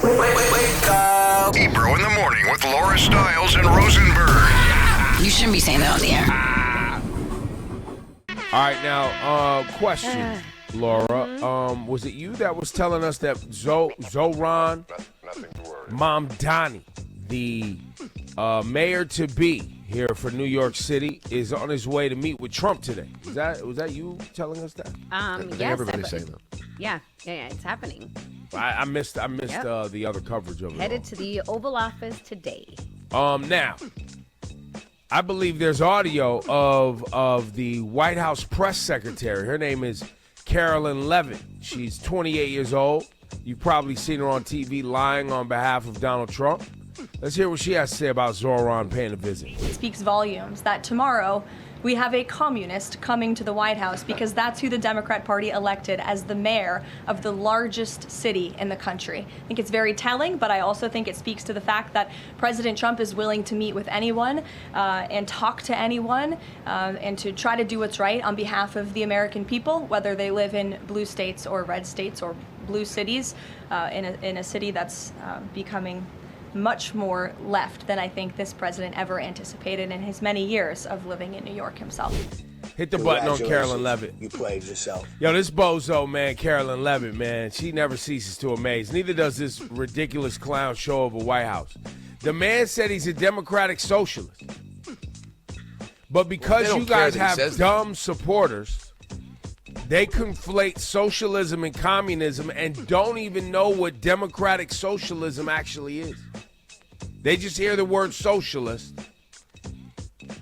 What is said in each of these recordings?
Wake up. Ebro in the morning with Laura Stiles and Rosenberg. You shouldn't be saying that on the air. All right, now, question, Laura. Was it you that was telling us that Zohran Mamdani, the mayor-to-be here for New York City, is on his way to meet with Trump today? Was that you telling us that? Yes. Everybody's saying that. Yeah, it's happening. I missed the other coverage of it. Headed to the Oval Office today. Now, I believe there's audio of the White House press secretary. Her name is Karoline Leavitt. She's 28 years old. You've probably seen her on TV lying on behalf of Donald Trump. Let's hear what she has to say about Zohran paying a visit. It speaks volumes that tomorrow we have a communist coming to the White House because that's who the Democrat Party elected as the mayor of the largest city in the country. I think it's very telling, but I also think it speaks to the fact that President Trump is willing to meet with anyone and talk to anyone and to try to do what's right on behalf of the American people, whether they live in blue states or red states or blue cities, in a city that's becoming much more left than I think this president ever anticipated in his many years of living in New York himself. Hit the button on Karoline Leavitt. You played yourself. Yo, this bozo, man, Karoline Leavitt, man, she never ceases to amaze. Neither does this ridiculous clown show of a White House. The man said he's a democratic socialist. But because you guys have dumb supporters, they conflate socialism and communism and don't even know what democratic socialism actually is. They just hear the word socialist.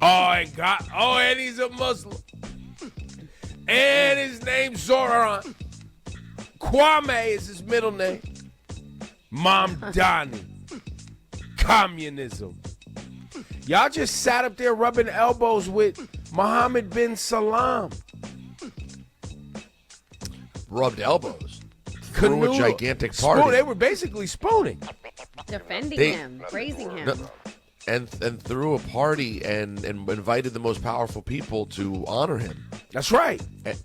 And he's a Muslim. And his name's Zohran. Kwame is his middle name. Mamdani. Communism. Y'all just sat up there rubbing elbows with Mohammed bin Salam. Rubbed elbows. Through a gigantic party. They were basically spooning. Defending him, praising him. And threw a party and invited the most powerful people to honor him. That's right. But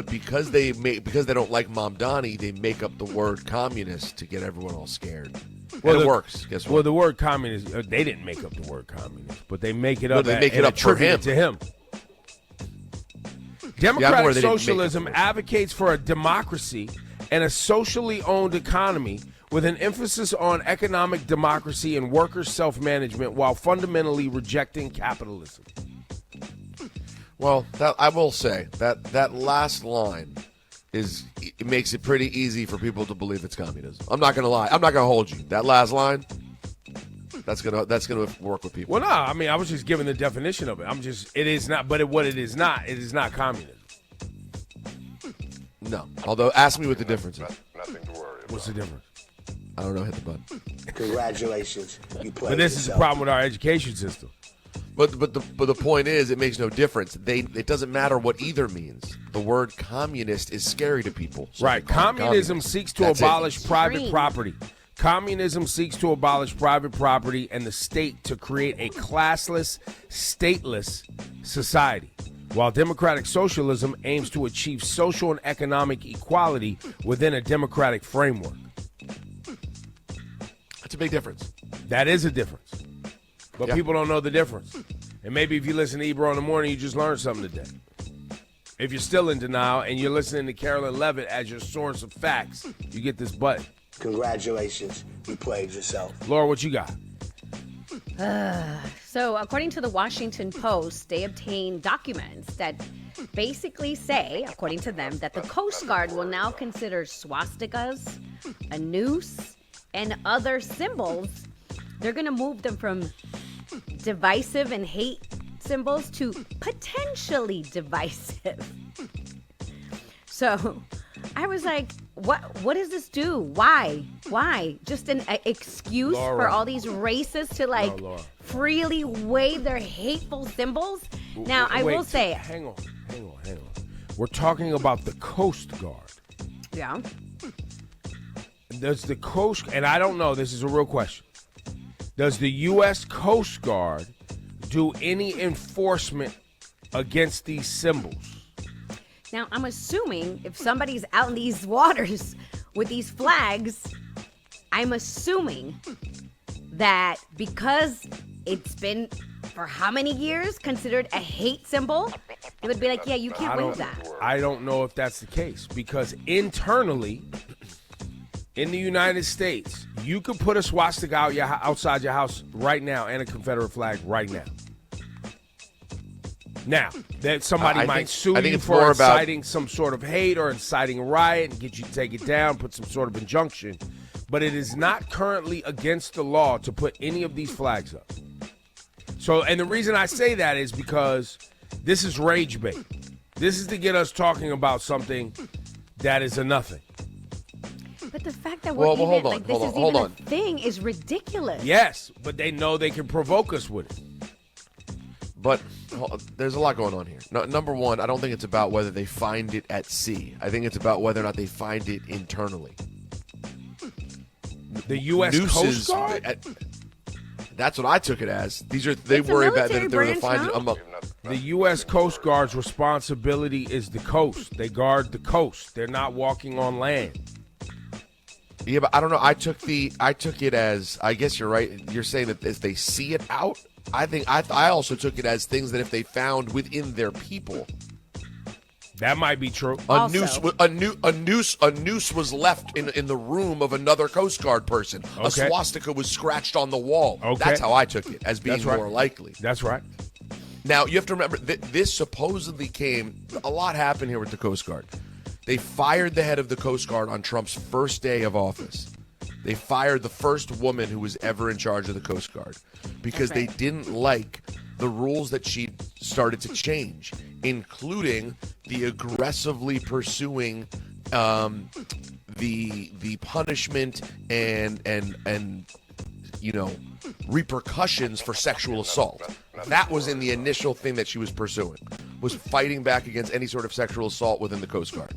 because they don't like Mamdani, they make up the word communist to get everyone all scared. Well, it works. Guess what? Well, the word communist, they didn't make up the word communist, but they make it up. They make it up for him. To him. Democratic socialism advocates for a democracy and a socially owned economy with an emphasis on economic democracy and worker self-management while fundamentally rejecting capitalism. Well, I will say that last line it makes it pretty easy for people to believe it's communism. I'm not going to lie. I'm not going to hold you. That last line, that's gonna work with people. Well, no, I mean, I was just giving the definition of it. It is not communism. No. Although, ask me what the difference is. Nothing to worry about. What's the difference? I don't know. Hit the button. Congratulations. You played But this is the problem with our education system. But the point is, it makes no difference. It doesn't matter what either means. The word communist is scary to people. So right. Communism seeks to abolish private property. Communism seeks to abolish private property and the state to create a classless, stateless society, while democratic socialism aims to achieve social and economic equality within a democratic framework. That's a big difference. That is a difference. But people don't know the difference. And maybe if you listen to Ebro in the morning, you just learned something today. If you're still in denial and you're listening to Karoline Leavitt as your source of facts, you get this button. Congratulations. You played yourself. Laura, what you got? So, according to the Washington Post, they obtained documents that basically say, according to them, that the Coast Guard will now consider swastikas, a noose, and other symbols. They're going to move them from divisive and hate symbols to potentially divisive. So I was like, what does this do? Why? Just an excuse for all these racists to freely wave their hateful symbols? Now, I will say... Hang on. We're talking about the Coast Guard. Yeah. Does the Coast... And I don't know. This is a real question. Does the U.S. Coast Guard do any enforcement against these symbols? Now, I'm assuming if somebody's out in these waters with these flags, I'm assuming that because it's been, for how many years, considered a hate symbol, it would be like, yeah, you can't wave that. I don't know if that's the case, because internally in the United States, you could put a swastika outside your house right now and a Confederate flag right now. Now, that somebody might sue you for inciting some sort of hate or inciting a riot and get you to take it down, put some sort of injunction. But it is not currently against the law to put any of these flags up. So, and the reason I say that is because this is rage bait. This is to get us talking about something that is a nothing. But the fact that we're hold on, like this is even a thing is ridiculous. Yes, but they know they can provoke us with it. But there's a lot going on here. No, number one, I don't think it's about whether they find it at sea. I think it's about whether or not they find it internally. The U.S. Coast Guard? That's what I took it as. They worry about that if they're going to find it among. The U.S. Coast Guard's responsibility is the coast. They guard the coast. They're not walking on land. Yeah, but I don't know. I took it as, I guess you're right. You're saying that if they see it out, I also took it as things that if they found within their people. That might be true. A noose was left in the room of another Coast Guard person. Okay. A swastika was scratched on the wall. Okay. That's how I took it, as being more likely. That's right. Now, you have to remember, this supposedly came, a lot happened here with the Coast Guard. They fired the head of the Coast Guard on Trump's first day of office. They fired the first woman who was ever in charge of the Coast Guard because they didn't like the rules that she started to change, including the aggressively pursuing the punishment and repercussions for sexual assault. That was in the initial thing that she was pursuing, was fighting back against any sort of sexual assault within the Coast Guard.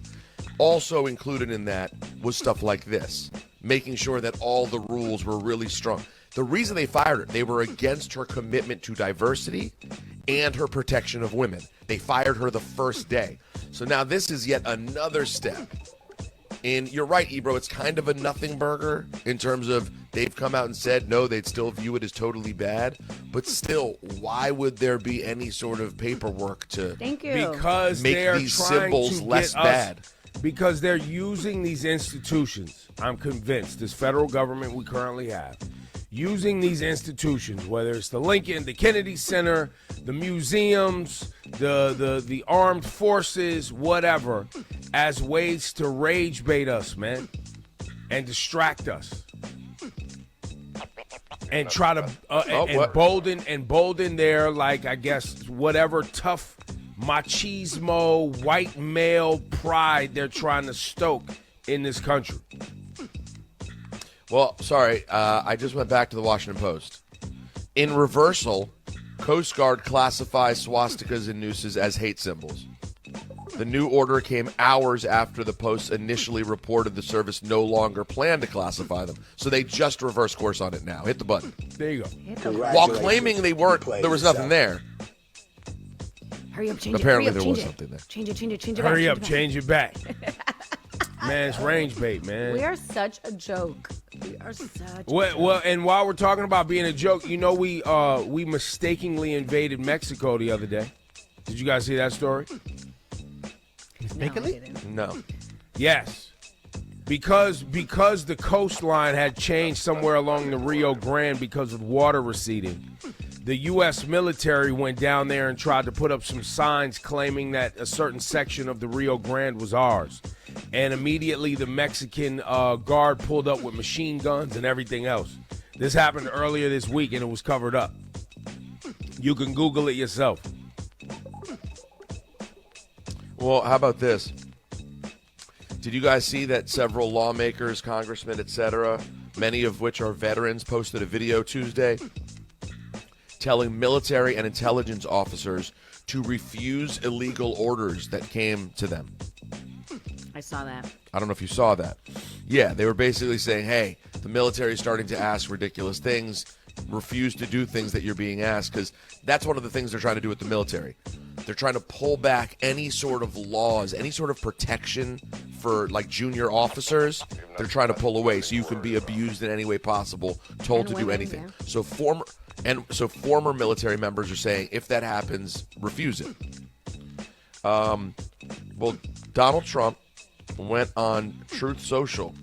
Also included in that was stuff like this, making sure that all the rules were really strong. The reason they fired her, they were against her commitment to diversity and her protection of women. They fired her the first day. So now this is yet another step. And you're right, Ebro, it's kind of a nothing burger in terms of they've come out and said, no, they'd still view it as totally bad. But still, why would there be any sort of paperwork to make these symbols less bad? Because they're using these institutions, I'm convinced, this federal government we currently have, using these institutions, whether it's the Lincoln, the Kennedy Center, the museums, the armed forces, whatever, as ways to rage bait us, man, and distract us. And try to embolden their, like, I guess, whatever tough machismo, white male pride they're trying to stoke in this country. Well, sorry, I just went back to the Washington Post. In reversal, Coast Guard classifies swastikas and nooses as hate symbols. The new order came hours after the Post initially reported the service no longer planned to classify them. So they just reversed course on it now. Hit the button. There you go. While claiming they weren't, there was nothing there. Hurry up, change Apparently it. there was something there. Change it. Hurry up, change it back. Man, it's range bait, man. We are such a joke. Well, and while we're talking about being a joke, you know, we mistakenly invaded Mexico the other day. Did you guys see that story? Mistakenly? No. Yes. Because the coastline had changed somewhere along the Rio Grande because of water receding. The U.S. military went down there and tried to put up some signs claiming that a certain section of the Rio Grande was ours. And immediately the Mexican guard pulled up with machine guns and everything else. This happened earlier this week, and it was covered up. You can Google it yourself. Well, how about this? Did you guys see that several lawmakers, congressmen, etc., many of which are veterans, posted a video Tuesday telling military and intelligence officers to refuse illegal orders that came to them? I saw that. I don't know if you saw that. Yeah, they were basically saying, hey, the military is starting to ask ridiculous things. refuse to do things that you're being asked, because that's one of the things they're trying to do with the military. They're trying to pull back any sort of laws, any sort of protection for like junior officers. They're trying to pull away so you can be abused in any way possible, told to do anything. So former military members are saying if that happens, refuse it. Well, Donald Trump went on Truth Social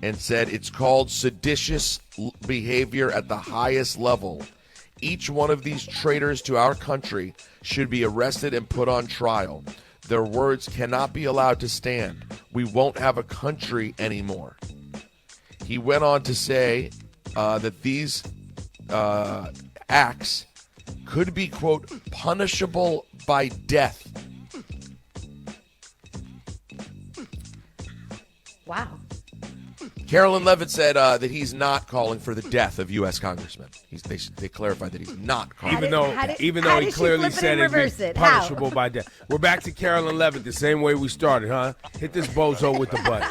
and said it's called seditious behavior at the highest level. Each one of these traitors to our country should be arrested and put on trial. Their words cannot be allowed to stand. We won't have a country anymore. He went on to say that these acts could be, quote, punishable by death. Wow. Karoline Leavitt said that he's not calling for the death of U.S. congressmen. They clarified that he's not calling. Even though he clearly said it's punishable by death. We're back to Karoline Leavitt the same way we started, huh? Hit this bozo with the butt.